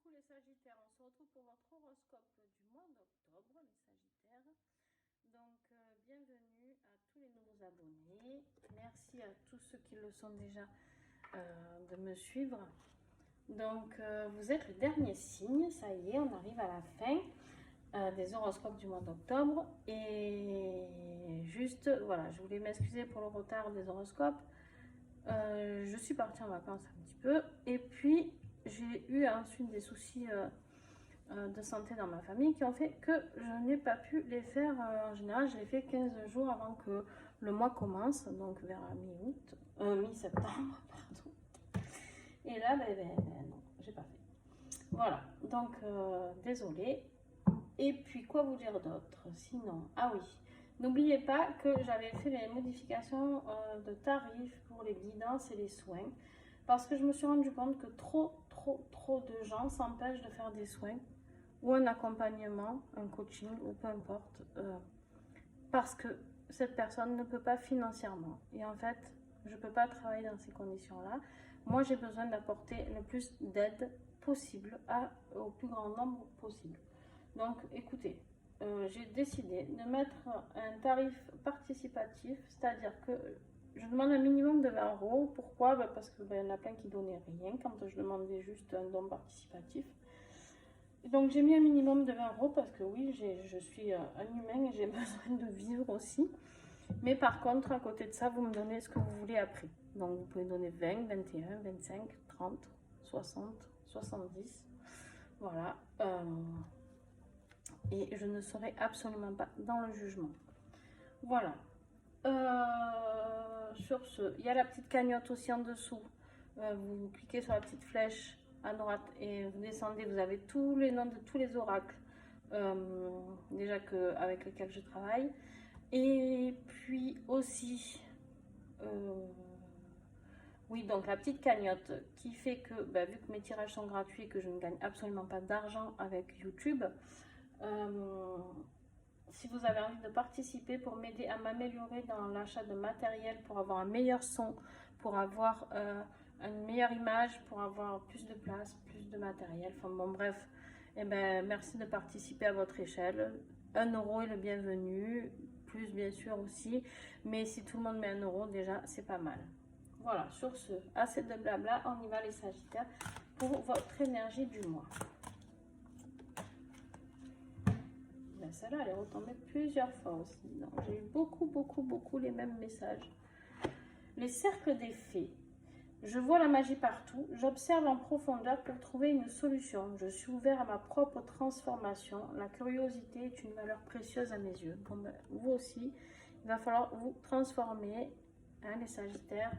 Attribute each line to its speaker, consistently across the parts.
Speaker 1: Coucou les Sagittaires, on se retrouve pour votre horoscope du mois d'octobre, les Sagittaires. Donc, bienvenue à tous les nouveaux abonnés. Merci à tous ceux qui le sont déjà de me suivre. Donc, vous êtes le dernier signe, ça y est, on arrive à la fin des horoscopes du mois d'octobre. Et juste, voilà, je voulais m'excuser pour le retard des horoscopes. Je suis partie en vacances un petit peu. Et puis, j'ai eu ensuite des soucis de santé dans ma famille qui ont fait que je n'ai pas pu les faire. En général, je les fais 15 jours avant que le mois commence, donc vers mi-août, mi-septembre, pardon. Et là, non, j'ai pas fait. Voilà, donc désolée. Et puis, quoi vous dire d'autre? Sinon, ah oui, n'oubliez pas que j'avais fait les modifications de tarifs pour les guidances et les soins. Parce que je me suis rendu compte que trop de gens s'empêchent de faire des soins ou un accompagnement, un coaching ou peu importe, parce que cette personne ne peut pas financièrement. Et en fait, je ne peux pas travailler dans ces conditions-là. Moi, j'ai besoin d'apporter le plus d'aide possible au plus grand nombre possible. Donc, écoutez, j'ai décidé de mettre un tarif participatif, c'est-à-dire que je demande un minimum de 20 euros. Pourquoi? Parce qu'il y en a plein qui ne donnaient rien quand je demandais juste un don participatif. Donc j'ai mis un minimum de 20 euros parce que oui, je suis un humain et j'ai besoin de vivre aussi. Mais par contre, à côté de ça, vous me donnez ce que vous voulez après. Donc vous pouvez donner 20, 21, 25, 30, 60, 70. Voilà. Et je ne serai absolument pas dans le jugement. Voilà. Sur ce, il y a la petite cagnotte aussi en dessous. Vous cliquez sur la petite flèche à droite et vous descendez. Vous avez tous les noms de tous les oracles déjà avec lesquels je travaille. Et puis aussi, oui, donc la petite cagnotte qui fait que, vu que mes tirages sont gratuits et que je ne gagne absolument pas d'argent avec YouTube, si vous avez envie de participer pour m'aider à m'améliorer dans l'achat de matériel, pour avoir un meilleur son, pour avoir une meilleure image, pour avoir plus de place, plus de matériel, enfin bon bref, merci de participer à votre échelle. 1 euro est le bienvenu, plus bien sûr aussi, mais si tout le monde met 1 euro déjà c'est pas mal. Voilà, sur ce, assez de blabla, on y va les Sagittaires pour votre énergie du mois. Celle-là, elle est retombée plusieurs fois aussi. J'ai eu beaucoup les mêmes messages. Les cercles des fées. Je vois la magie partout. J'observe en profondeur pour trouver une solution. Je suis ouvert à ma propre transformation. La curiosité est une valeur précieuse à mes yeux. Bon, vous aussi, il va falloir vous transformer, hein, les Sagittaires.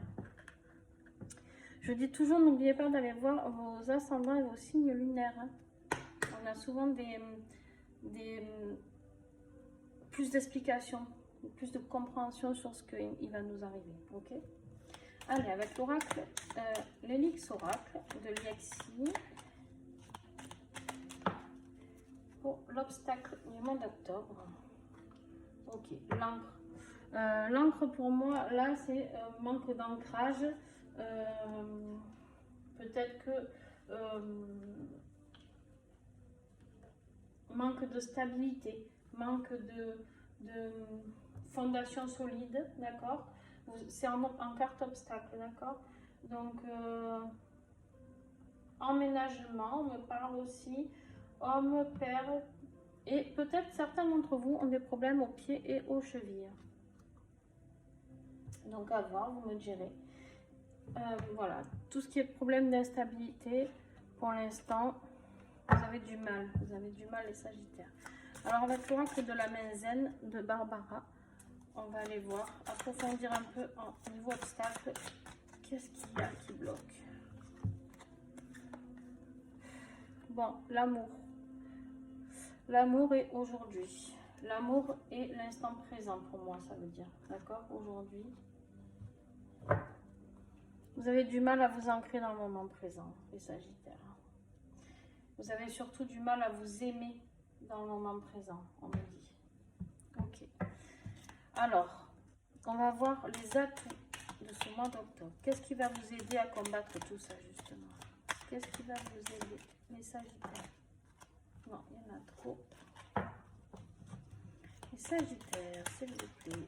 Speaker 1: Je dis toujours, n'oubliez pas d'aller voir vos ascendants et vos signes lunaires. Hein. On a souvent plus d'explications, plus de compréhension sur ce qu'il va nous arriver. Ok. Allez, avec l'oracle, l'Helix oracle de Liexi pour l'obstacle du mois d'octobre. Ok, l'encre. L'encre pour moi, là, c'est manque d'ancrage. Peut-être que manque de stabilité, manque de fondation solide, d'accord? C'est en carte obstacle, d'accord? Donc, emménagement, on me parle aussi, homme, père, et peut-être certains d'entre vous ont des problèmes aux pieds et aux chevilles. Donc, à voir, vous me direz. Voilà, tout ce qui est problème d'instabilité, pour l'instant, vous avez du mal les Sagittaires. Alors avec l'oracle de la main zen de Barbara, on va aller voir, approfondir un peu en niveau obstacle. Qu'est-ce qu'il y a qui bloque? Bon, l'amour. L'amour est aujourd'hui. L'amour est l'instant présent pour moi, ça veut dire. D'accord? Aujourd'hui. Vous avez du mal à vous ancrer dans le moment présent, les Sagittaires. Vous avez surtout du mal à vous aimer dans le moment présent, on me dit. Ok. Alors, on va voir les atouts de ce mois d'octobre. Qu'est-ce qui va vous aider à combattre tout ça, justement? Qu'est-ce qui va vous aider, les Sagittaires? Non, il y en a trop. Les Sagittaires, s'il vous plaît.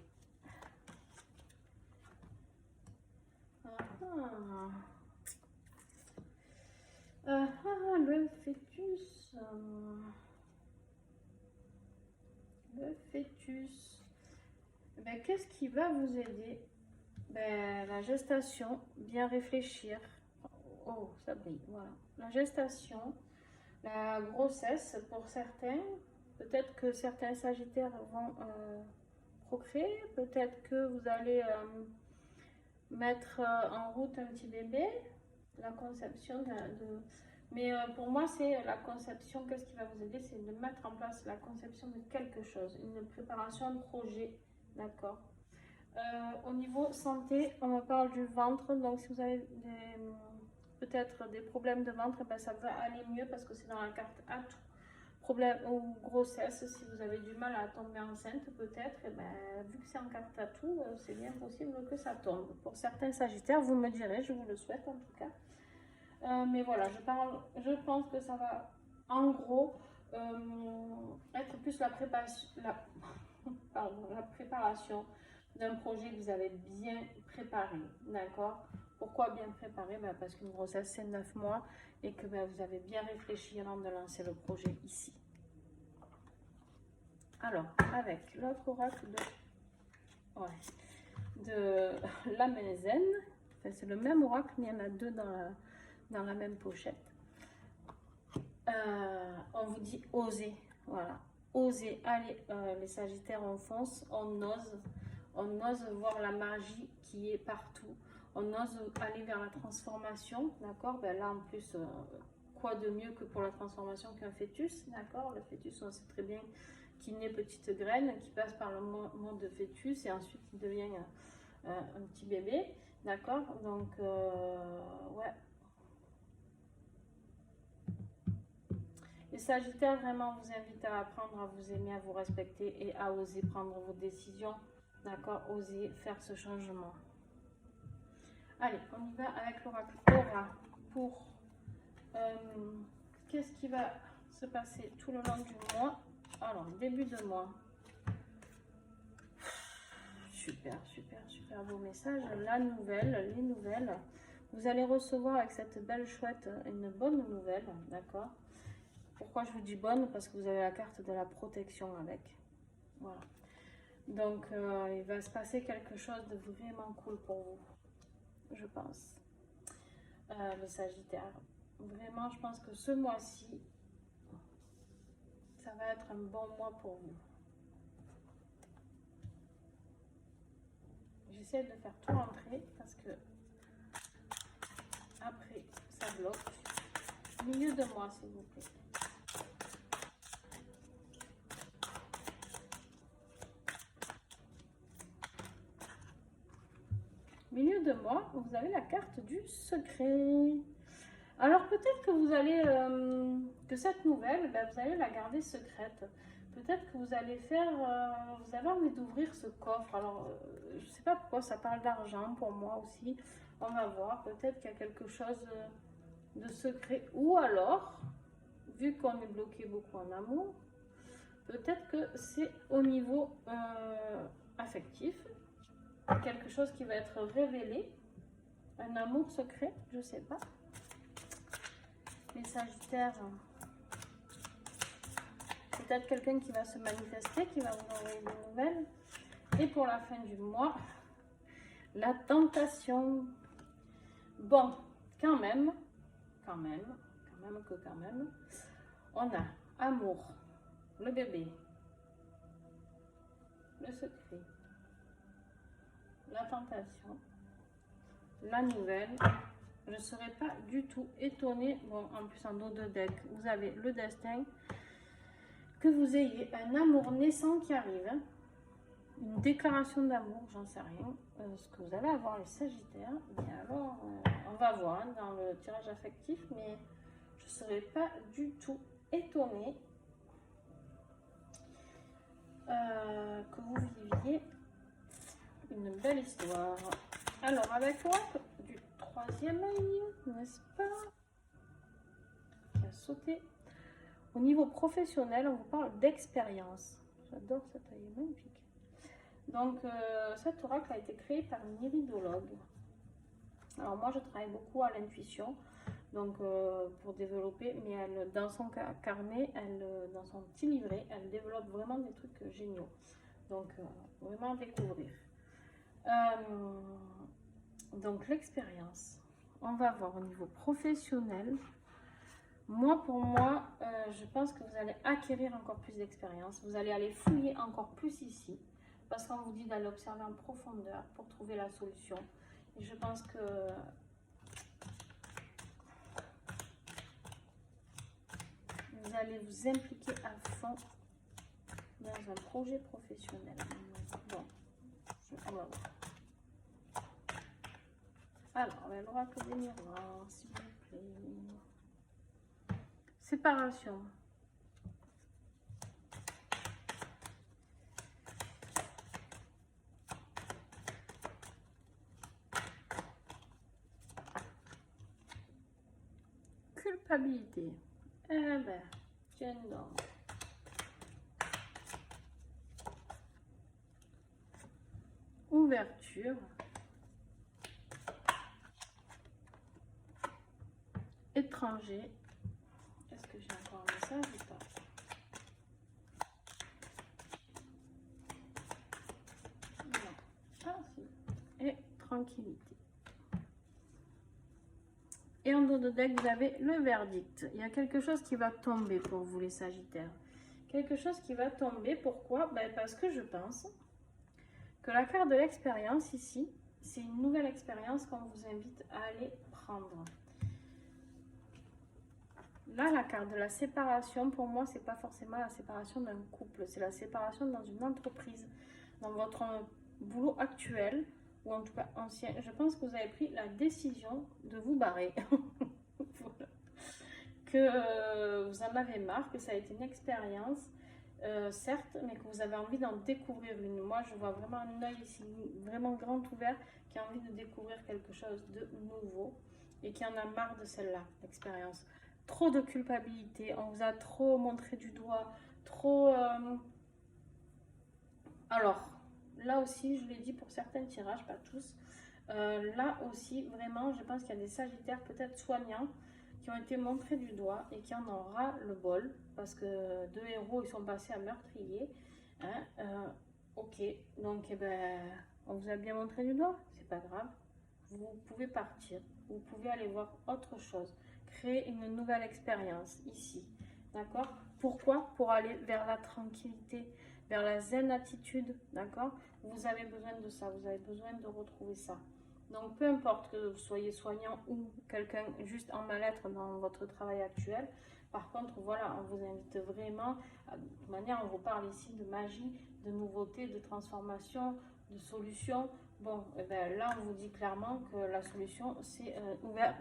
Speaker 1: Le fœtus. Le fœtus. Ben, qu'est-ce qui va vous aider? Ben, la gestation, bien réfléchir. Oh, ça brille, voilà. La gestation, la grossesse pour certains. Peut-être que certains Sagittaires vont procréer. Peut-être que vous allez mettre en route un petit bébé. La conception Mais pour moi, c'est la conception. Qu'est-ce qui va vous aider? C'est de mettre en place la conception de quelque chose. Une préparation, un projet. D'accord. Au niveau santé, on me parle du ventre. Donc, si vous avez peut-être des problèmes de ventre, ben, ça va aller mieux parce que c'est dans la carte atout. Problème ou grossesse, si vous avez du mal à tomber enceinte, peut-être, et ben, vu que c'est en carte atout, c'est bien possible que ça tombe. Pour certains Sagittaires, vous me direz, je vous le souhaite en tout cas. Mais voilà, je pense que ça va, en gros, être plus la préparation d'un projet que vous avez bien préparé, d'accord? Pourquoi bien préparé? Ben parce qu'une grossesse, c'est 9 mois et que ben, vous avez bien réfléchi avant de lancer le projet ici. Alors, avec l'autre oracle de la Mézène, enfin, c'est le même oracle, mais il y en a deux dans la même pochette. On vous dit oser, voilà. Oser, allez, les Sagittaires, on fonce, on ose voir la magie qui est partout. On ose aller vers la transformation, d'accord? Ben là, en plus, quoi de mieux que pour la transformation qu'un fœtus, d'accord? Le fœtus, on sait très bien qu'il naît petite graine, qui passe par le monde de fœtus et ensuite il devient un petit bébé, d'accord? Donc, ouais. Les Sagittaires, vraiment, vous invite à apprendre à vous aimer, à vous respecter et à oser prendre vos décisions, d'accord? Oser faire ce changement. Allez, on y va avec l'oracle Aura pour qu'est-ce qui va se passer tout le long du mois. Alors, début de mois. Super, super, super beau message. La nouvelle, les nouvelles. Vous allez recevoir avec cette belle chouette une bonne nouvelle, d'accord? Pourquoi je vous dis bonne? Parce que vous avez la carte de la protection avec. Voilà. Donc, il va se passer quelque chose de vraiment cool pour vous. Je pense, le Sagittaire. Vraiment, je pense que ce mois-ci, ça va être un bon mois pour vous. J'essaie de faire tout rentrer parce que après, ça bloque. Milieu de mois, s'il vous plaît. Milieu de mois, vous avez la carte du secret. Alors peut-être que vous allez, que cette nouvelle, ben, vous allez la garder secrète. Peut-être que vous allez faire, vous avez envie d'ouvrir ce coffre. Alors, je ne sais pas pourquoi ça parle d'argent pour moi aussi. On va voir, peut-être qu'il y a quelque chose de secret. Ou alors, vu qu'on est bloqué beaucoup en amour, peut-être que c'est au niveau affectif. Quelque chose qui va être révélé. Un amour secret, je ne sais pas. Les Sagittaires, peut-être quelqu'un qui va se manifester, qui va vous envoyer des nouvelles. Et pour la fin du mois, la tentation. Bon, quand même, on a amour, le bébé, le secret, la tentation, la nouvelle. Je ne serais pas du tout étonnée. Bon, en plus, en dos de deck, vous avez le destin. Que vous ayez un amour naissant qui arrive. Hein. Une déclaration d'amour, j'en sais rien. Ce que vous allez avoir, les Sagittaires. Et alors, on va voir hein, dans le tirage affectif. Mais je ne serais pas du tout étonnée que vous viviez une belle histoire. Alors, avec l'oracle du troisième œil, n'est-ce pas? sauter au niveau professionnel. On vous parle d'expérience. J'adore cette taille, magnifique. Donc, cet oracle a été créé par une iridologue. Alors, moi, je travaille beaucoup à l'intuition, donc pour développer, mais elle, dans son carnet, dans son petit livret, elle développe vraiment des trucs géniaux. Donc, vraiment à découvrir. Donc, l'expérience. On va voir au niveau professionnel. Moi, pour moi, je pense que vous allez acquérir encore plus d'expérience. Vous allez aller fouiller encore plus ici. Parce qu'on vous dit d'aller observer en profondeur pour trouver la solution. Et je pense que vous allez vous impliquer à fond dans un projet professionnel. Bon, on va voir. Alors, l'oracle des miroirs, s'il vous plaît. Séparation. Culpabilité. Eh ben, tiens donc. Ouverture. Étranger. Est-ce que j'ai encore un message ou pas? Non. Ah si. Et tranquillité. Et en dos de deck, vous avez le verdict. Il y a quelque chose qui va tomber pour vous, les Sagittaires. Quelque chose qui va tomber. Pourquoi? Ben, parce que je pense que la carte de l'expérience ici, c'est une nouvelle expérience qu'on vous invite à aller prendre. Là, la carte de la séparation, pour moi, c'est pas forcément la séparation d'un couple. C'est la séparation dans une entreprise, dans votre boulot actuel, ou en tout cas ancien. Je pense que vous avez pris la décision de vous barrer. Voilà. Que vous en avez marre, que ça a été une expérience, certes, mais que vous avez envie d'en découvrir une. Moi, je vois vraiment un œil ici, vraiment grand ouvert, qui a envie de découvrir quelque chose de nouveau et qui en a marre de celle-là, l'expérience. Trop de culpabilité, on vous a trop montré du doigt, trop... Alors, là aussi, je l'ai dit pour certains tirages, pas tous, là aussi, vraiment, je pense qu'il y a des Sagittaires peut-être soignants qui ont été montrés du doigt et qui en ont ras le bol, parce que deux héros, ils sont passés à meurtrier. Hein, ok, donc, eh ben, on vous a bien montré du doigt, c'est pas grave. Vous pouvez partir, vous pouvez aller voir autre chose, créer une nouvelle expérience ici, d'accord? Pourquoi? Pour aller vers la tranquillité, vers la zen attitude, d'accord? Vous avez besoin de ça, vous avez besoin de retrouver ça. Donc, peu importe que vous soyez soignant ou quelqu'un juste en mal-être dans votre travail actuel, par contre, voilà, on vous invite vraiment, de toute manière, on vous parle ici de magie, de nouveauté, de transformation, de solution. Bon, eh ben, là, on vous dit clairement que la solution, c'est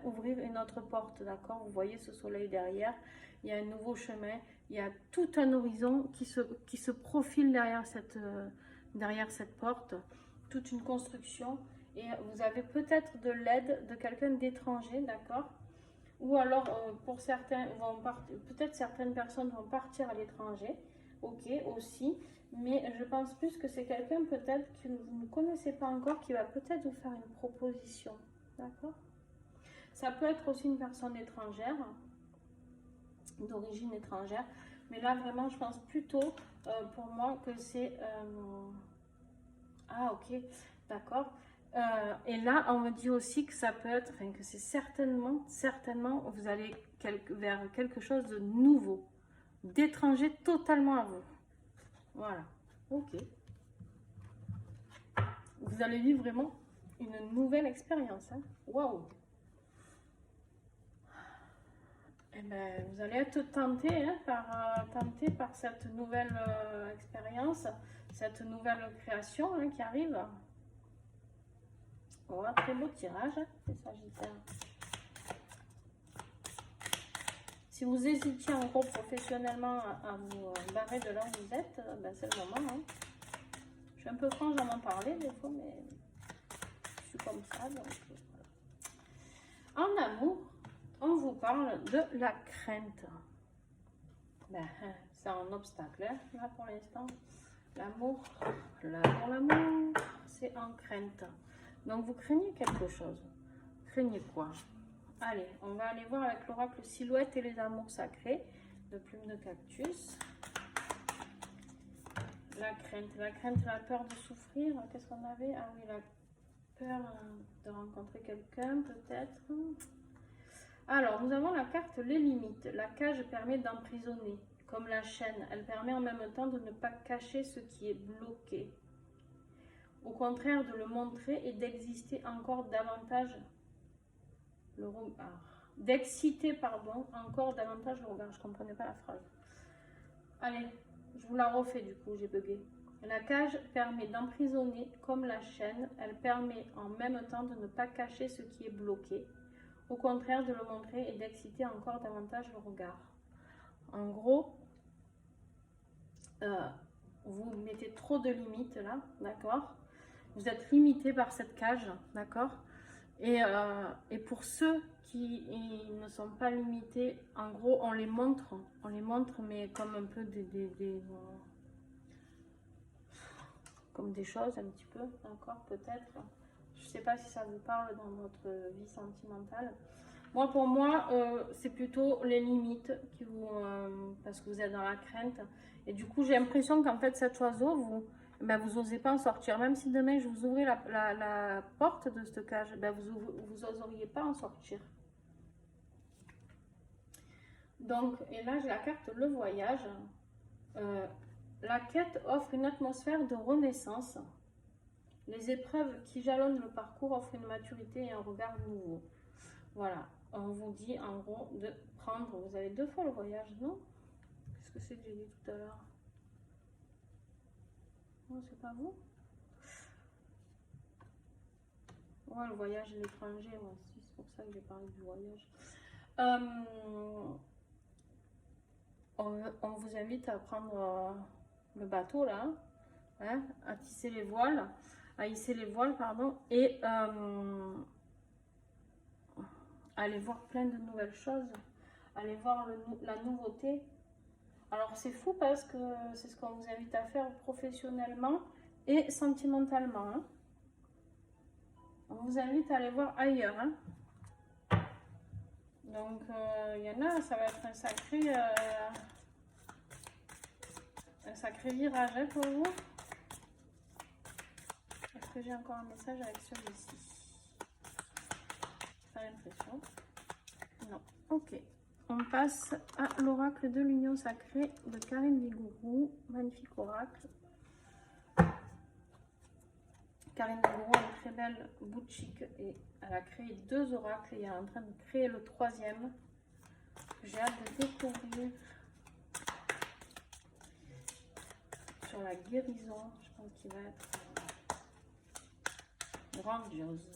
Speaker 1: ouvrir une autre porte, d'accord? Vous voyez ce soleil derrière, il y a un nouveau chemin, il y a tout un horizon qui se profile derrière cette porte, toute une construction. Et vous avez peut-être de l'aide de quelqu'un d'étranger, d'accord? Ou alors, pour certains, peut-être certaines personnes vont partir à l'étranger, ok, aussi. Mais je pense plus que c'est quelqu'un peut-être que vous ne connaissez pas encore qui va peut-être vous faire une proposition, d'accord? Ça peut être aussi une personne étrangère, d'origine étrangère. Mais là, vraiment, je pense plutôt pour moi que c'est... Ah, ok, d'accord. Et là, on me dit aussi que ça peut être, enfin, que c'est certainement, vous allez vers quelque chose de nouveau, d'étranger totalement à vous. Voilà, ok. Vous allez vivre vraiment une nouvelle expérience. Hein. Waouh! Eh ben, vous allez être tenté, hein, par cette nouvelle expérience, cette nouvelle création hein, qui arrive. Oh, un très beau tirage, hein, les Sagittaires. Si vous hésitiez en gros professionnellement à vous barrer de là où vous êtes, ben, c'est le moment. Hein. Je suis un peu franche d'en parler des fois, mais je suis comme ça. Donc, voilà. En amour, on vous parle de la crainte. Ben, c'est un obstacle, hein, là pour l'instant. L'amour, c'est en crainte. Donc vous craignez quelque chose. Craignez quoi? Allez, on va aller voir avec l'oracle Silhouette et les amours sacrés de Plume de Cactus. La crainte, la peur de souffrir. Qu'est-ce qu'on avait? Ah oui, la peur de rencontrer quelqu'un, peut-être. Alors, nous avons la carte Les Limites. La cage permet d'emprisonner, comme la chaîne. Elle permet en même temps de ne pas cacher ce qui est bloqué. Au contraire, de le montrer et d'exister encore davantage le regard. D'exciter, pardon, encore davantage le regard. Je ne comprenais pas la phrase. Allez, je vous la refais du coup, j'ai bugué. La cage permet d'emprisonner comme la chaîne. Elle permet en même temps de ne pas cacher ce qui est bloqué. Au contraire, de le montrer et d'exciter encore davantage le regard. En gros, vous mettez trop de limites là, d'accord? Vous êtes limité par cette cage, d'accord? Et pour ceux qui ne sont pas limités, en gros, on les montre, mais comme un peu comme des choses un petit peu, d'accord, peut-être. Je ne sais pas si ça vous parle dans votre vie sentimentale. Moi, pour moi, c'est plutôt les limites qui vous, parce que vous êtes dans la crainte. Et du coup, j'ai l'impression qu'en fait, cet oiseau, vous n'osez pas en sortir. Même si demain, je vous ouvrais la porte de cette cage, vous n'oseriez pas en sortir. Donc, et là, j'ai la carte Le Voyage. La quête offre une atmosphère de renaissance. Les épreuves qui jalonnent le parcours offrent une maturité et un regard nouveau. Voilà, on vous dit en gros de prendre, vous avez 2 fois le voyage, non? Qu'est-ce que c'est que j'ai dit tout à l'heure? Non, c'est pas vous? Ouais, le voyage à l'étranger, moi aussi, c'est pour ça que j'ai parlé du voyage. On vous invite à prendre le bateau là, hein, à tisser les voiles, à hisser les voiles, pardon, et aller voir plein de nouvelles choses, aller voir la nouveauté. Alors c'est fou parce que c'est ce qu'on vous invite à faire professionnellement et sentimentalement. Hein. On vous invite à aller voir ailleurs. Hein. Donc il y en a, ça va être un sacré virage hein, pour vous. Est-ce que j'ai encore un message avec celui-ci? Pas l'impression. Non. Ok. On passe à l'oracle de l'union sacrée de Karine Vigourou. Magnifique oracle. Karine Vigourou a une très belle boutique et elle a créé 2 oracles et elle est en train de créer le 3e. J'ai hâte de découvrir sur la guérison. Je pense qu'il va être grandiose.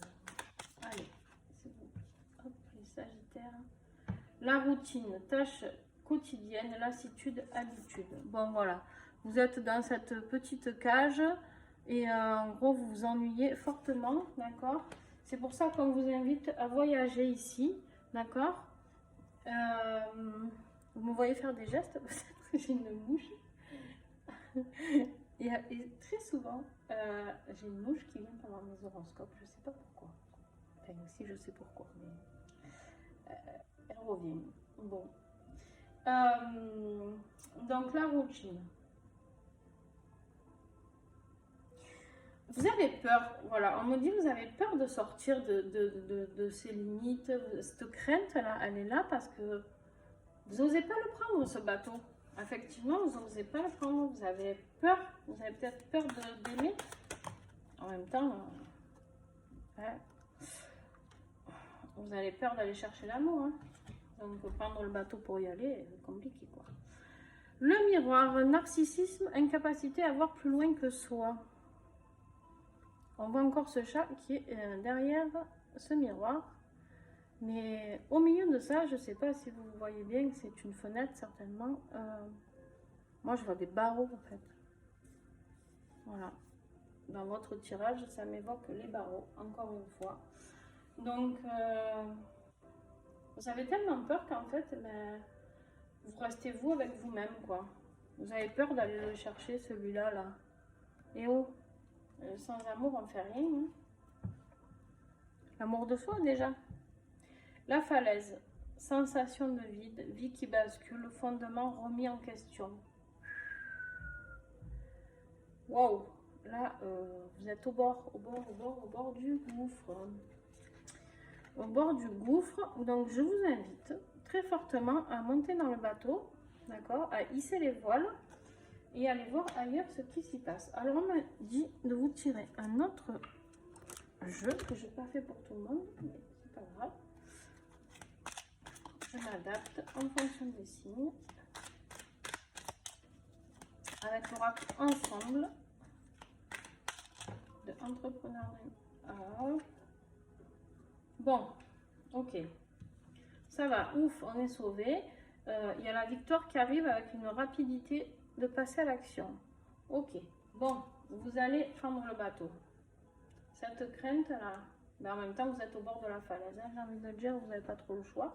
Speaker 1: Allez, c'est bon. Hop, les Sagittaires. La routine, tâche quotidienne, lassitude, habitude. Bon, voilà. Vous êtes dans cette petite cage et en gros, vous vous ennuyez fortement, d'accord? C'est pour ça qu'on vous invite à voyager ici, d'accord? Vous me voyez faire des gestes, peut-être que j'ai une mouche. et très souvent, j'ai une mouche qui vient pendant mes horoscopes, je ne sais pas pourquoi. Enfin, si je sais pourquoi, mais elle revient. Bon. Donc, la routine. Vous avez peur, voilà, on me dit vous avez peur de sortir de ces limites, cette crainte-là, elle est là parce que vous n'osez pas le prendre, ce bateau. Effectivement, vous n'osez pas le prendre, vous avez peur, vous avez peut-être peur d'aimer. En même temps, ouais, vous avez peur d'aller chercher l'amour. Hein. Donc, prendre le bateau pour y aller, c'est compliqué, quoi. Le miroir, narcissisme, incapacité à voir plus loin que soi. On voit encore ce chat qui est derrière ce miroir. Mais au milieu de ça, je ne sais pas si vous voyez bien que c'est une fenêtre, certainement. Moi, je vois des barreaux, en fait. Voilà. Dans votre tirage, ça m'évoque les barreaux, encore une fois. Donc, Vous avez tellement peur qu'en fait, ben, vous restez vous avec vous-même, quoi. Vous avez peur d'aller le chercher, celui-là, là. Et oh, sans amour, on fait rien. Hein. L'amour de soi, déjà. La falaise. Sensation de vide, vie qui bascule, fondement remis en question. Waouh. Là, vous êtes au bord du gouffre. Au bord du gouffre, donc je vous invite très fortement à monter dans le bateau, d'accord, à hisser les voiles et aller voir ailleurs ce qui s'y passe. Alors on m'a dit de vous tirer un autre jeu que je n'ai pas fait pour tout le monde, mais c'est pas grave. Je m'adapte en fonction des signes. Avec l'oracle ensemble de entrepreneuriat. Bon, ok. Ça va, ouf, on est sauvé. Il y a la victoire qui arrive avec une rapidité de passer à l'action. Ok, bon, vous allez prendre le bateau. Cette crainte là, ben en même temps vous êtes au bord de la falaise, hein, j'ai envie de dire, vous n'avez pas trop le choix.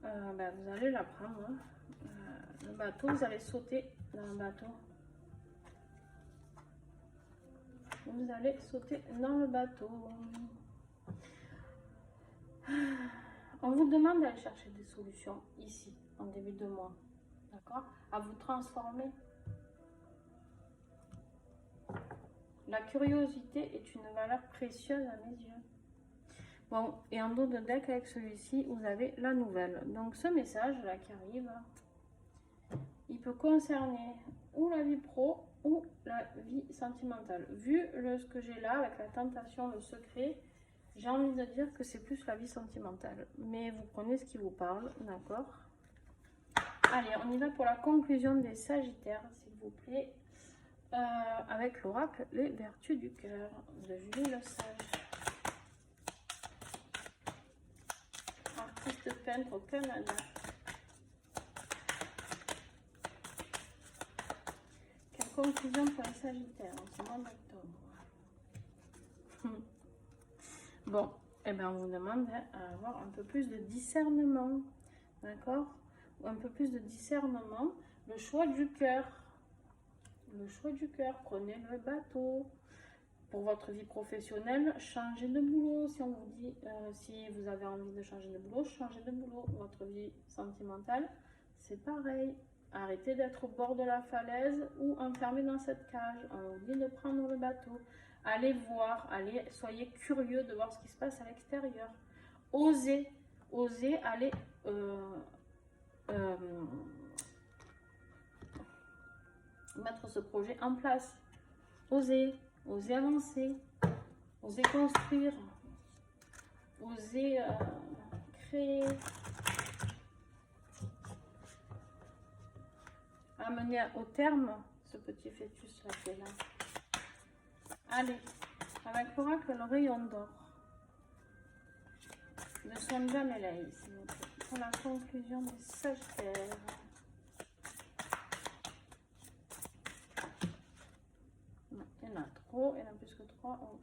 Speaker 1: Ben, vous allez la prendre. Hein. Le bateau, vous allez sauter dans le bateau. Vous allez sauter dans le bateau. On vous demande d'aller chercher des solutions ici, en début de mois. D'accord? À vous transformer. La curiosité est une valeur précieuse à mes yeux. Bon, et en dos de deck avec celui-ci, vous avez la nouvelle. Donc ce message là qui arrive, il peut concerner ou la vie pro ou la vie sentimentale. Vu ce que j'ai là avec la tentation, le secret, j'ai envie de dire que c'est plus la vie sentimentale. Mais vous prenez ce qui vous parle, d'accord? Allez, on y va pour la conclusion des Sagittaires, s'il vous plaît. Avec l'oracle, les vertus du cœur de Julie Le Sage. Artiste peintre au Canada. Quelle conclusion pour les Sagittaires en ce mois d'octobre? Bon, eh bien, on vous demande d'avoir un peu plus de discernement, d'accord? Un peu plus de discernement. Le choix du cœur. Le choix du cœur. Prenez le bateau. Pour votre vie professionnelle, changez de boulot. Si on vous dit, si vous avez envie de changer de boulot, changez de boulot. Votre vie sentimentale, c'est pareil. Arrêtez d'être au bord de la falaise ou enfermé dans cette cage. On vous dit de prendre le bateau. Allez voir, soyez curieux de voir ce qui se passe à l'extérieur. Osez aller mettre ce projet en place. Osez avancer, osez construire, osez créer, amener au terme ce petit fœtus là qui est là. Allez, avec l'oracle, le rayon d'or de Sonja Melay, s'il vous plaît, pour la conclusion des Sagittaires. Non, il y en a trop, il y en a plus que 3. Oh.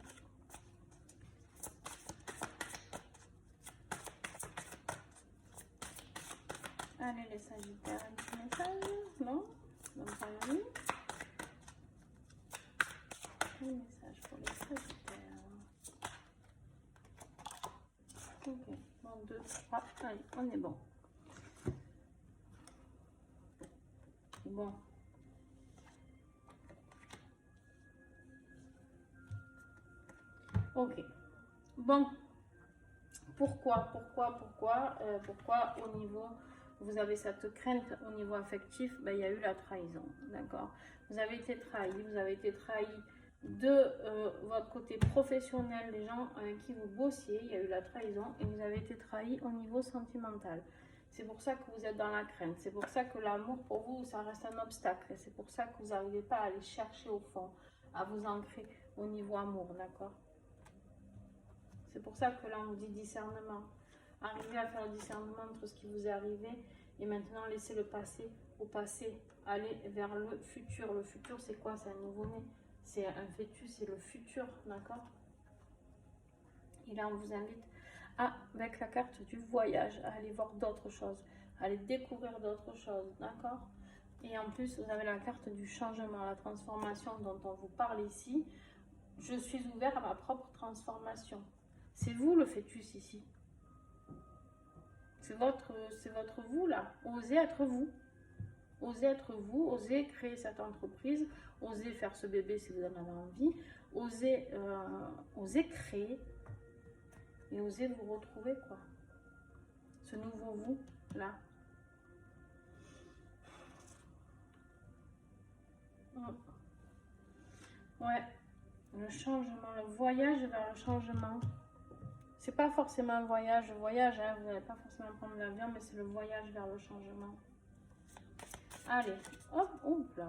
Speaker 1: Allez, les Sagittaires, un petit message, non? Donc, allez. Un message pour les Sagittaires. Ok, bon, 2, 3, allez, on est bon. Bon. Ok. Bon. Pourquoi au niveau, vous avez cette crainte au niveau affectif, ben, il y a eu la trahison, d'accord? Vous avez été trahi, de votre côté professionnel, les gens avec qui vous bossiez, il y a eu la trahison et vous avez été trahi au niveau sentimental. C'est pour ça que vous êtes dans la crainte, c'est pour ça que l'amour pour vous, ça reste un obstacle, c'est pour ça que vous n'arrivez pas à aller chercher au fond, à vous ancrer au niveau amour, d'accord? C'est pour ça que là on dit discernement. Arrivez à faire le discernement entre ce qui vous est arrivé et maintenant laissez le passé au passé. Allez vers le futur. Le futur c'est quoi? C'est un nouveau-né. C'est un fœtus, c'est le futur, d'accord? Et là on vous invite avec la carte du voyage, à aller voir d'autres choses, à aller découvrir d'autres choses, d'accord? Et en plus, vous avez la carte du changement, la transformation dont on vous parle ici. Je suis ouvert à ma propre transformation. C'est vous le fœtus ici. C'est votre vous là. Osez être vous. Osez être vous, osez créer cette entreprise, osez faire ce bébé si vous en avez envie, osez créer et osez vous retrouver quoi. Ce nouveau vous là. Ouais, le changement, le voyage vers le changement. C'est pas forcément un voyage, hein, vous n'allez pas forcément prendre l'avion, mais c'est le voyage vers le changement. Allez, hop, hop là.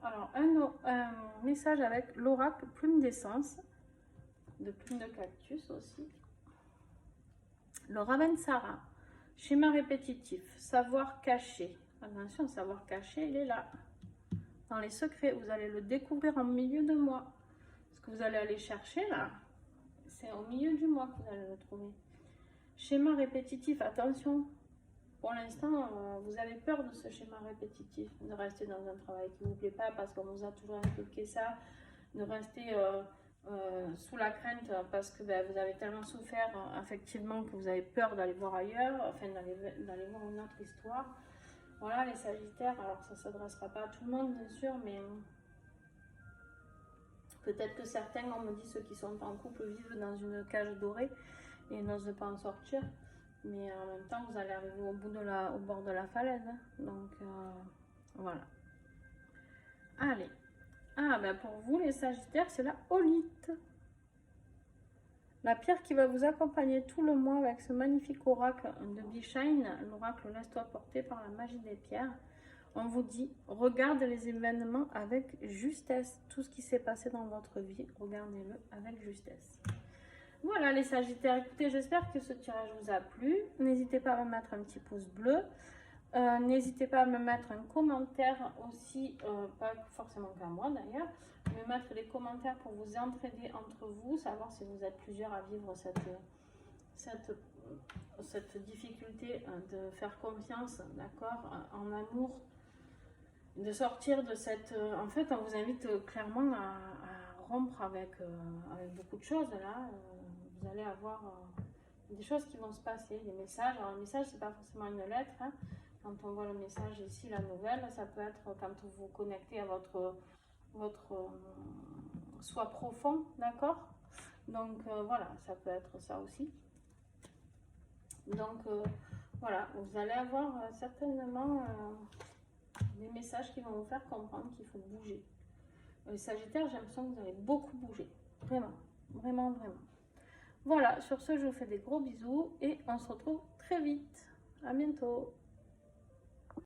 Speaker 1: Alors, un message avec l'oracle plume d'essence, de plume de cactus aussi. Le Ravensara, schéma répétitif, savoir caché. Attention, savoir caché, il est là. Dans les secrets, vous allez le découvrir en milieu de mois. Ce que vous allez aller chercher là, c'est au milieu du mois que vous allez le trouver. Schéma répétitif, attention. Pour l'instant, vous avez peur de ce schéma répétitif, de rester dans un travail qui ne vous plaît pas parce qu'on vous a toujours inculqué ça, de rester sous la crainte parce que vous avez tellement souffert effectivement que vous avez peur d'aller voir ailleurs, enfin d'aller voir une autre histoire. Voilà les Sagittaires, alors ça ne s'adressera pas à tout le monde bien sûr, mais peut-être que certains, on me dit ceux qui sont en couple, vivent dans une cage dorée et n'osent pas en sortir. Mais en même temps, vous allez arriver au bord de la falaise. Hein. Donc, voilà. Allez. Pour vous, les Sagittaires, c'est la holite. La pierre qui va vous accompagner tout le mois avec ce magnifique oracle de Bishine. L'oracle laisse-toi porter par la magie des pierres. On vous dit, regarde les événements avec justesse. Tout ce qui s'est passé dans votre vie, regardez-le avec justesse. Voilà les Sagittaires, écoutez, j'espère que ce tirage vous a plu. N'hésitez pas à me mettre un petit pouce bleu. N'hésitez pas à me mettre un commentaire aussi, pas forcément qu'à moi d'ailleurs, me mettre des commentaires pour vous entraider entre vous, savoir si vous êtes plusieurs à vivre cette difficulté de faire confiance, d'accord, en amour, de sortir de cette... en fait, on vous invite clairement à rompre avec beaucoup de choses là. Vous allez avoir des choses qui vont se passer, des messages. Alors, le message, c'est pas forcément une lettre. Hein. Quand on voit le message ici, la nouvelle, ça peut être quand vous vous connectez à votre soi profond, d'accord? Donc, voilà, ça peut être ça aussi. Donc, voilà, vous allez avoir certainement des messages qui vont vous faire comprendre qu'il faut bouger. Les Sagittaires, j'ai l'impression que vous allez beaucoup bouger. Vraiment, vraiment, vraiment. Voilà, sur ce, je vous fais des gros bisous et on se retrouve très vite. À bientôt.